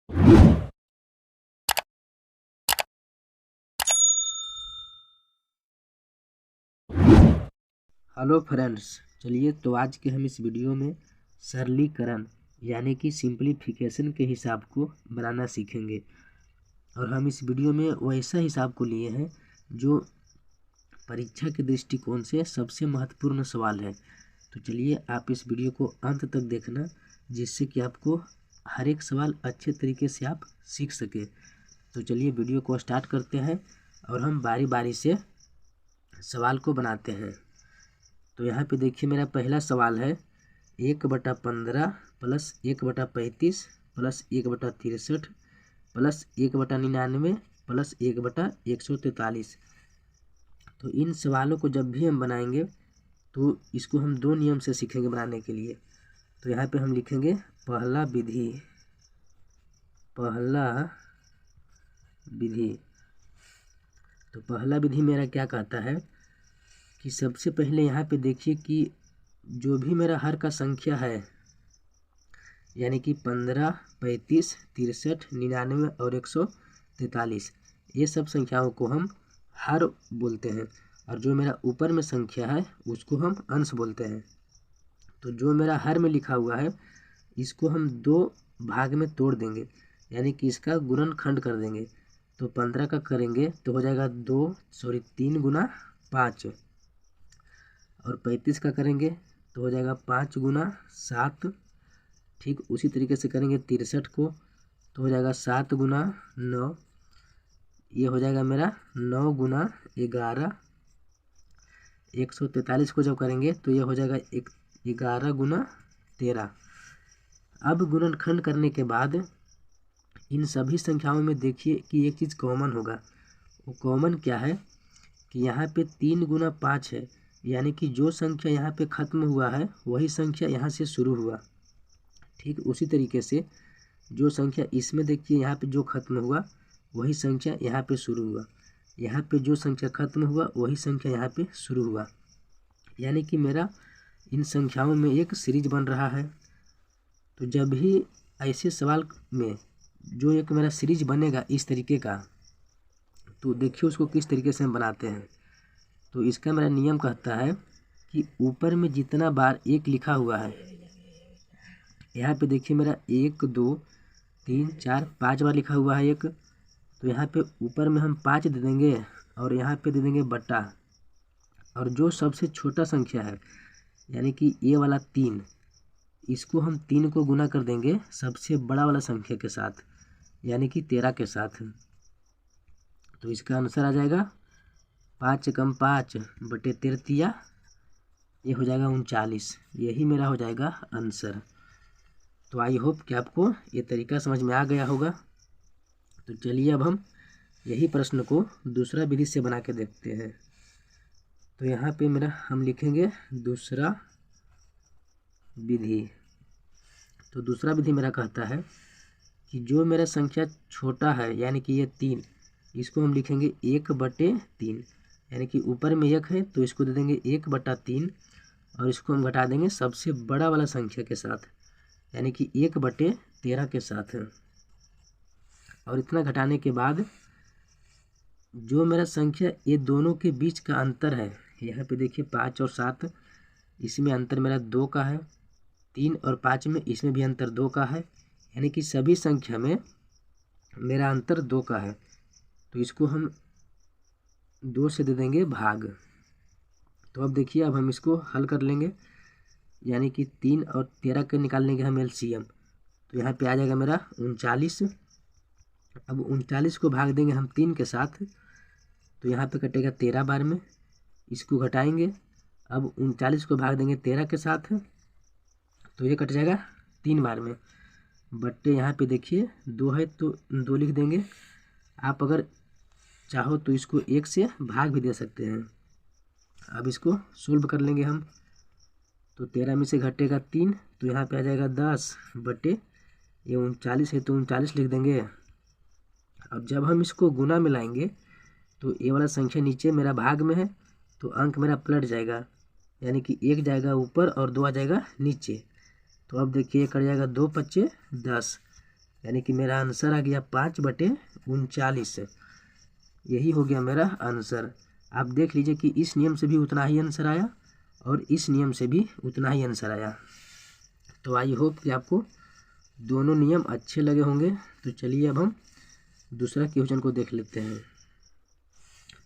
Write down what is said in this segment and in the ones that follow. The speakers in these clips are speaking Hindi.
हेलो फ्रेंड्स, चलिए तो आज के हम इस वीडियो में सरलीकरण यानी कि सिंप्लीफिकेशन के हिसाब को बनाना सीखेंगे। और हम इस वीडियो में वैसा हिसाब को लिए हैं जो परीक्षा के दृष्टिकोण से सबसे महत्वपूर्ण सवाल है। तो चलिए आप इस वीडियो को अंत तक देखना, जिससे कि आपको हर एक सवाल अच्छे तरीके से आप सीख सके। तो चलिए वीडियो को स्टार्ट करते हैं और हम बारी बारी से सवाल को बनाते हैं। तो यहाँ पे देखिए, मेरा पहला सवाल है 1/15 प्लस 1/35 प्लस 1/63 प्लस 1/99 प्लस 1/143। तो इन सवालों को जब भी हम बनाएंगे तो इसको हम दो नियम से सीखेंगे बनाने के लिए। तो यहाँ पे हम लिखेंगे पहला विधि। तो पहला विधि मेरा क्या कहता है कि सबसे पहले यहाँ पे देखिए कि जो भी मेरा हर का संख्या है, यानी कि 15, 35, 63, 99 और 143, ये सब संख्याओं को हम हर बोलते हैं। और जो मेरा ऊपर में संख्या है उसको हम अंश बोलते हैं। तो जो मेरा हर में लिखा हुआ है इसको हम दो भाग में तोड़ देंगे, यानी कि इसका गुणनखंड कर देंगे। तो 15 का करेंगे तो हो जाएगा 3 गुना 5, और 35 का करेंगे तो हो जाएगा 5 गुना 7। ठीक उसी तरीके से करेंगे 63 को तो हो जाएगा 7 गुना 9। ये हो जाएगा मेरा 9 गुना 11। 143 को जब करेंगे तो ये हो जाएगा 11 गुना 13। अब गुणनखंड करने के बाद इन सभी संख्याओं में देखिए कि एक चीज़ कॉमन होगा। वो कॉमन क्या है कि यहाँ पे 3 गुना 5 है, यानी कि जो संख्या यहाँ पे ख़त्म हुआ है वही संख्या यहाँ से शुरू हुआ। ठीक उसी तरीके से जो संख्या इसमें देखिए यहाँ पे जो ख़त्म हुआ वही संख्या यहाँ पे शुरू हुआ, यहाँ पे जो संख्या ख़त्म हुआ वही संख्या यहाँ पे शुरू हुआ, यानी कि मेरा इन संख्याओं में एक सीरीज बन रहा है। तो जब भी ऐसे सवाल में जो एक मेरा सीरीज बनेगा इस तरीके का, तो देखिए उसको किस तरीके से हम बनाते हैं। तो इसका मेरा नियम कहता है कि ऊपर में जितना बार एक लिखा हुआ है, यहाँ पे देखिए मेरा 1 2 3 4 5 बार लिखा हुआ है एक, तो यहाँ पे ऊपर में हम 5 दे देंगे और यहाँ पे दे देंगे बटा। और जो सबसे छोटा संख्या है यानी कि ये वाला 3, इसको हम 3 को गुना कर देंगे सबसे बड़ा वाला संख्या के साथ, यानी कि 13 के साथ। तो इसका आंसर आ जाएगा 5 कम 5 बटे 13, ये हो जाएगा 39। यही मेरा हो जाएगा आंसर। तो आई होप कि आपको ये तरीका समझ में आ गया होगा। तो चलिए अब हम यही प्रश्न को दूसरा विधि से बना के देखते हैं। तो यहाँ पे मेरा हम लिखेंगे दूसरा विधि। तो दूसरा विधि मेरा कहता है कि जो मेरा संख्या छोटा है यानी कि ये 3, इसको हम लिखेंगे 1/3, यानी कि ऊपर में 1 है तो इसको दे देंगे 1/3, और इसको हम घटा देंगे सबसे बड़ा वाला संख्या के साथ, यानी कि 1/13 के साथ। और इतना घटाने के बाद जो मेरा संख्या ये दोनों के बीच का अंतर है, यहाँ पे देखिए 5 और 7, इसमें अंतर मेरा 2 का है। 3 और 5 में इसमें भी अंतर 2 का है, यानी कि सभी संख्या में मेरा अंतर 2 का है। तो इसको हम 2 से दे देंगे भाग। तो अब देखिए अब हम इसको हल कर लेंगे, यानी कि 3 और 13 के निकालने के हम एलसीएम। तो यहाँ पे आ जाएगा मेरा 39। अब 39 को भाग देंगे हम 3 के साथ, तो यहाँ पे कटेगा 13 बार में, इसको घटाएंगे। अब 39 को भाग देंगे 13 के साथ, तो ये कट जाएगा 3 बार में, बट्टे यहाँ पे देखिए 2 है तो 2 लिख देंगे। आप अगर चाहो तो इसको 1 से भाग भी दे सकते हैं। अब इसको सोल्व कर लेंगे हम। तो 13 में से घटेगा 3, तो यहाँ पे आ जाएगा 10 बटे ये 39 है तो 39 लिख देंगे। अब जब हम इसको गुना में लाएंगे तो ये वाला संख्या नीचे मेरा भाग में है, तो अंक मेरा पलट जाएगा, यानी कि 1 जाएगा ऊपर और 2 आ जाएगा नीचे। तो अब देखिए कट जाएगा 2 × 5 = 10, यानी कि मेरा आंसर आ गया 5/39। यही हो गया मेरा आंसर। आप देख लीजिए कि इस नियम से भी उतना ही आंसर आया और इस नियम से भी उतना ही आंसर आया। तो आई होप कि आपको दोनों नियम अच्छे लगे होंगे। तो चलिए अब हम दूसरा क्वेश्चन को देख लेते हैं।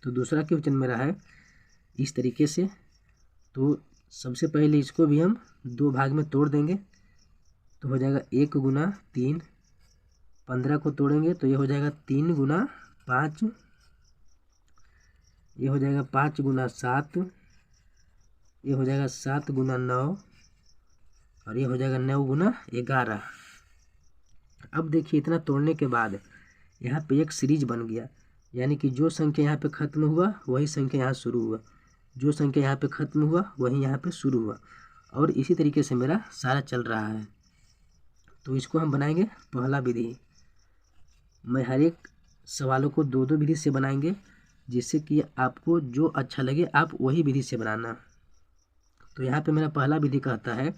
तो दूसरा क्वेश्चन मेरा है इस तरीके से। तो सबसे पहले इसको भी हम 2 भाग में तोड़ देंगे। तो हो जाएगा 1 गुना 3। 15 को तोड़ेंगे तो ये हो जाएगा 3 गुना 5। ये हो जाएगा 5 गुना 7। ये हो जाएगा 7 गुना 9 और ये हो जाएगा 9 गुना 11। अब देखिए इतना तोड़ने के बाद यहाँ पे एक सीरीज बन गया, यानी कि जो संख्या यहाँ पे ख़त्म हुआ वही संख्या यहाँ शुरू हुआ, जो संख्या यहाँ पे ख़त्म हुआ वही यहाँ पे शुरू हुआ, और इसी तरीके से मेरा सारा चल रहा है। तो इसको हम बनाएंगे पहला विधि। मैं हर एक सवालों को 2-2 विधि से बनाएंगे, जिससे कि आपको जो अच्छा लगे आप वही विधि से बनाना। तो यहाँ पे मेरा पहला विधि कहता है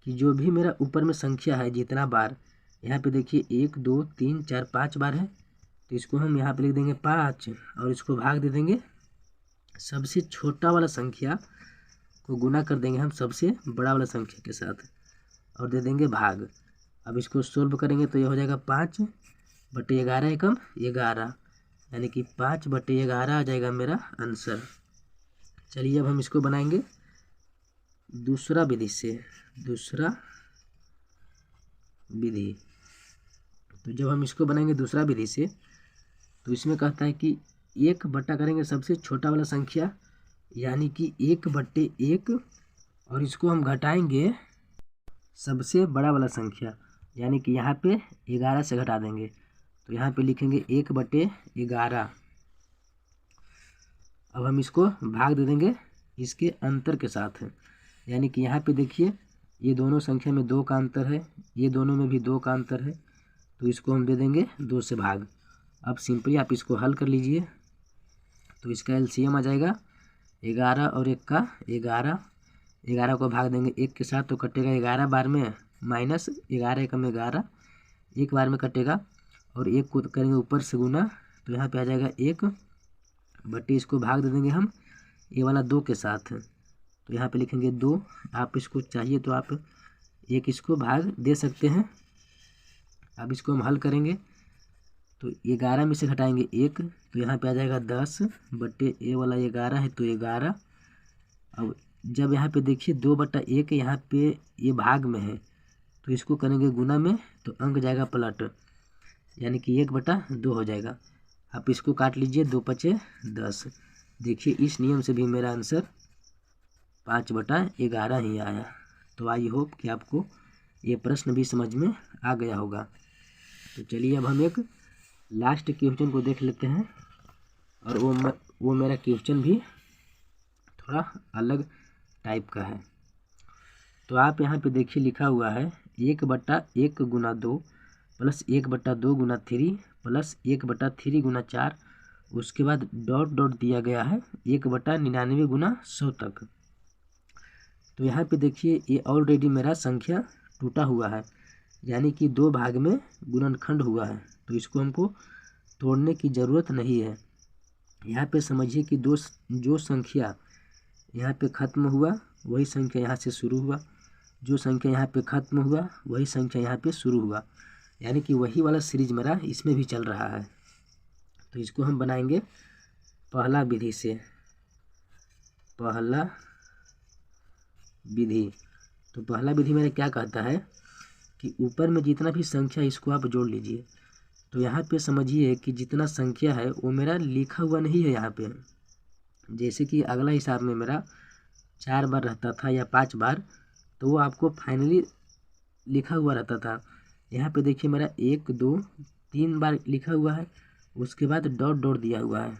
कि जो भी मेरा ऊपर में संख्या है जितना बार, यहाँ पे देखिए 1 2 3 4 5 बार है, तो इसको हम यहाँ पे लिख देंगे 5 और इसको भाग दे देंगे सबसे छोटा वाला संख्या को गुना कर देंगे हम सबसे बड़ा वाला संख्या के साथ और दे देंगे भाग। अब इसको सोल्व करेंगे तो ये हो जाएगा 5/11 एकम 11, यानी कि 5/11 आ जाएगा मेरा आंसर। चलिए अब हम इसको बनाएंगे दूसरा विधि से। दूसरा विधि, तो जब हम इसको बनाएंगे दूसरा विधि से, तो इसमें कहता है कि 1 बट्टा करेंगे सबसे छोटा वाला संख्या, यानी कि 1/1, और इसको हम घटाएंगे सबसे बड़ा वाला संख्या, यानी कि यहाँ पे 11 से घटा देंगे। तो यहाँ पे लिखेंगे 1/11। अब हम इसको भाग दे देंगे इसके अंतर के साथ, यानी कि यहाँ पे देखिए ये दोनों संख्या में 2 का अंतर है, ये दोनों में भी 2 का अंतर है, तो इसको हम दे देंगे 2 से भाग। अब सिंपली आप इसको हल कर लीजिए, तो इसका एलसीएम आ जाएगा 11 और 1 का 11। 11 को भाग देंगे 1 के साथ तो कटेगा 11 बार में, माइनस 11 एकम 11, 1 बार में कटेगा, और 1 को करेंगे ऊपर से गुना, तो यहाँ पे आ जाएगा 1/, इसको भाग दे देंगे हम ये वाला 2 के साथ, तो यहाँ पे लिखेंगे 2। आप इसको चाहिए तो आप 1 इसको भाग दे सकते हैं। अब इसको हम हल करेंगे तो 11 में से घटाएंगे 1, तो यहाँ पे आ जाएगा 10/, ये वाला 11 है तो 11। अब जब यहाँ पे देखिए 2/1 यहाँ पे ये भाग में है, तो इसको करेंगे गुना में, तो अंक जाएगा पलट, यानी कि 1/2 हो जाएगा। आप इसको काट लीजिए, 2×5 = 10। देखिए इस नियम से भी मेरा आंसर 5/11 ही आया। तो आई होप कि आपको ये प्रश्न भी समझ में आ गया होगा। तो चलिए अब हम एक लास्ट क्वेश्चन को देख लेते हैं, और वो मेरा क्वेश्चन भी थोड़ा अलग टाइप का है। तो आप यहाँ पे देखिए लिखा हुआ है 1/1 गुना 2 प्लस 1/2 गुना 3 प्लस 1/3 गुना 4, उसके बाद डॉट डॉट दिया गया है 1/99 गुना 100 तक। तो यहाँ पे देखिए ये ऑलरेडी मेरा संख्या टूटा हुआ है, यानी कि 2 भाग में गुणनखंड हुआ है, तो इसको हमको तोड़ने की ज़रूरत नहीं है। यहाँ पे समझिए कि जो संख्या यहाँ पे ख़त्म हुआ वही संख्या यहाँ से शुरू हुआ, जो संख्या यहाँ पे ख़त्म हुआ वही संख्या यहाँ पे शुरू हुआ, यानी कि वही वाला सीरीज मेरा इसमें भी चल रहा है। तो इसको हम बनाएंगे पहला विधि से। पहला विधि, तो पहला विधि मेरा क्या कहता है कि ऊपर में जितना भी संख्या इसको आप जोड़ लीजिए। तो यहाँ पे समझिए कि जितना संख्या है वो मेरा लिखा हुआ नहीं है यहाँ पे। जैसे कि अगला हिसाब में मेरा 4 बार रहता था या 5 बार, तो वो आपको फाइनली लिखा हुआ रहता था। यहाँ पे देखिए मेरा 1 2 3 बार लिखा हुआ है, उसके बाद डॉट डॉट दिया हुआ है,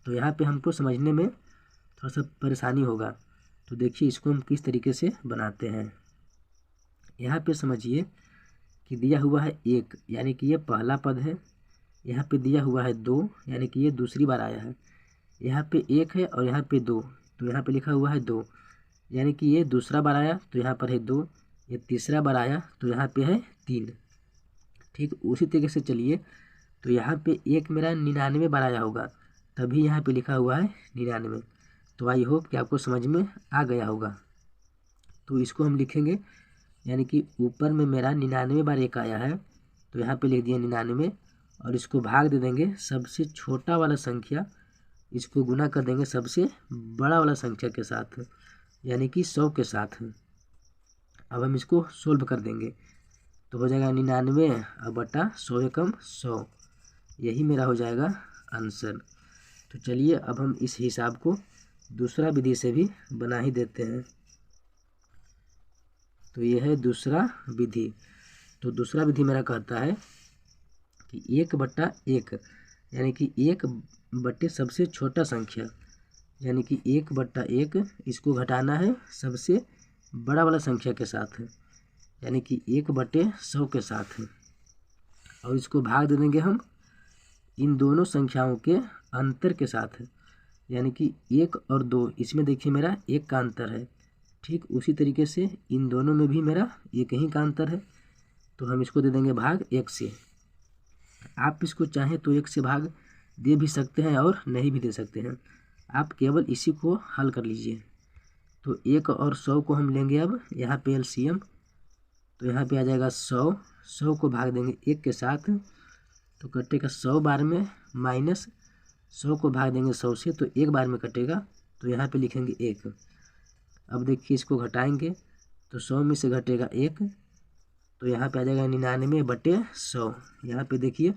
तो यहाँ पे हमको समझने में थोड़ा सा परेशानी होगा। तो देखिए इसको हम किस तरीके से बनाते हैं। यहाँ पे समझिए कि दिया हुआ है 1, यानी कि ये पहला पद है। यहाँ पे दिया हुआ है 2, यानी कि ये दूसरी बार आया है। यहाँ पे 1 है और यहाँ पे 2, तो यहाँ पे लिखा हुआ है 2, यानी कि ये दूसरा बार आया, तो यहाँ पर है 2। ये तीसरा बार आया तो यहाँ पे है 3। ठीक उसी तरीके से चलिए, तो यहाँ पे एक मेरा 99 बार आया होगा, तभी यहाँ पे लिखा हुआ है 99। तो आई होप कि आपको समझ में आ गया होगा। तो इसको हम लिखेंगे, यानी कि ऊपर में मेरा 99 बार एक आया है, तो यहाँ पे लिख दिया 99, और इसको भाग दे देंगे सबसे छोटा वाला संख्या, इसको गुना कर देंगे सबसे बड़ा वाला संख्या के साथ, यानी कि 100 के साथ। अब हम इसको सोल्व कर देंगे, तो हो जाएगा 99 और बटा 100 एकम 100, यही मेरा हो जाएगा आंसर। तो चलिए अब हम इस हिसाब को दूसरा विधि से भी बना ही देते हैं। तो ये है दूसरा विधि। तो दूसरा विधि मेरा कहता है कि 1/1, यानी कि 1 सबसे छोटा संख्या, यानी कि 1/1 इसको घटाना है सबसे बड़ा वाला संख्या के साथ, यानी कि 1/100 के साथ, और इसको भाग दे देंगे हम इन दोनों संख्याओं के अंतर के साथ, यानी कि 1 और 2, इसमें देखिए मेरा 1 का अंतर है। ठीक उसी तरीके से इन दोनों में भी मेरा 1 ही का अंतर है, तो हम इसको दे देंगे भाग 1 से। आप इसको चाहें तो 1 से भाग दे भी सकते हैं और नहीं भी दे सकते हैं, आप केवल इसी को हल कर लीजिए। तो 1 और 100 को हम लेंगे अब यहाँ पे एलसीएम, तो यहाँ पे आ जाएगा 100 को भाग देंगे 1 के साथ, तो कटेगा 100 बार में, माइनस 100 को भाग देंगे 100 से, तो 1 बार में कटेगा, तो यहाँ पे लिखेंगे 1। अब देखिए इसको घटाएंगे तो 100 में से घटेगा 1, तो यहाँ पे आ जाएगा 99/100। यहाँ पे देखिए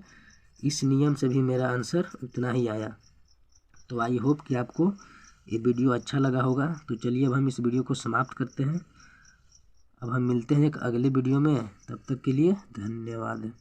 इस नियम से भी मेरा आंसर उतना ही आया। तो आई होप कि आपको ये वीडियो अच्छा लगा होगा। तो चलिए अब हम इस वीडियो को समाप्त करते हैं। अब हम मिलते हैं एक अगले वीडियो में, तब तक के लिए धन्यवाद।